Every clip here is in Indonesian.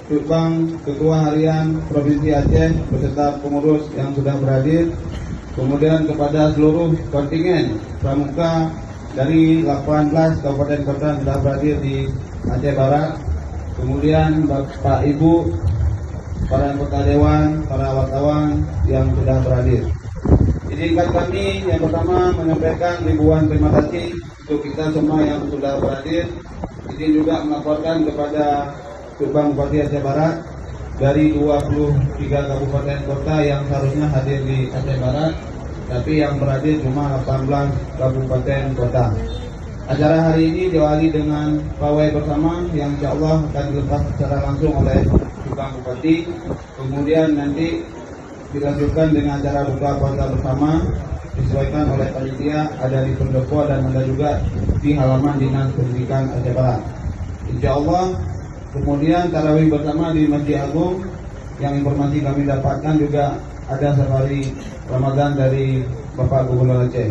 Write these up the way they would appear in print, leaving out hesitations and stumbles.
Bang Ketua Harian Provinsi Aceh beserta pengurus yang sudah berhadir, kemudian kepada seluruh kontingen pramuka dari 18 kabupaten kota yang sudah berhadir di Aceh Barat, kemudian Bapak Ibu, para anggota dewan, para wartawan yang sudah berhadir. Izinkan kami yang pertama menyampaikan ribuan terima kasih untuk kita semua yang sudah berhadir. Izin juga melaporkan kepada Bang Bupati Aceh Barat dari 23 kabupaten kota yang seharusnya hadir di Aceh Barat, tapi yang berhadir cuma 18 kabupaten kota. Acara hari ini diawali dengan pawai bersama yang insya Allah akan dilepas secara langsung oleh Bang Bupati. Kemudian nanti dilanjutkan dengan acara buka puasa bersama disesuaikan oleh panitia, ada di pendopo dan ada juga di halaman Dinas Pendidikan Aceh Barat. Insya Allah. Kemudian tarawih bersama di Masjid Agung yang informasi kami dapatkan juga ada safari Ramadan dari Bapak Gubernur Aceh.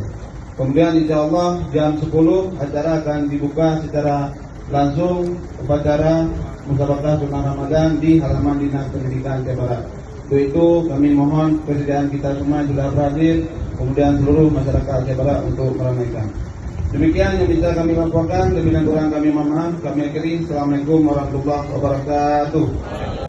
Kemudian insya Allah jam 10 acara akan dibuka secara langsung upacara musabaqah Sunnah Ramadan di halaman Dinas Pendidikan Aceh Barat. Untuk itu kami mohon kesediaan kita semua yang sudah berhadir, kemudian seluruh masyarakat Aceh Barat untuk meramaikan. Demikian yang bisa kami laporkan, lebih dan kurang kami mohon maaf. Kami akhiri. Assalamualaikum warahmatullahi wabarakatuh.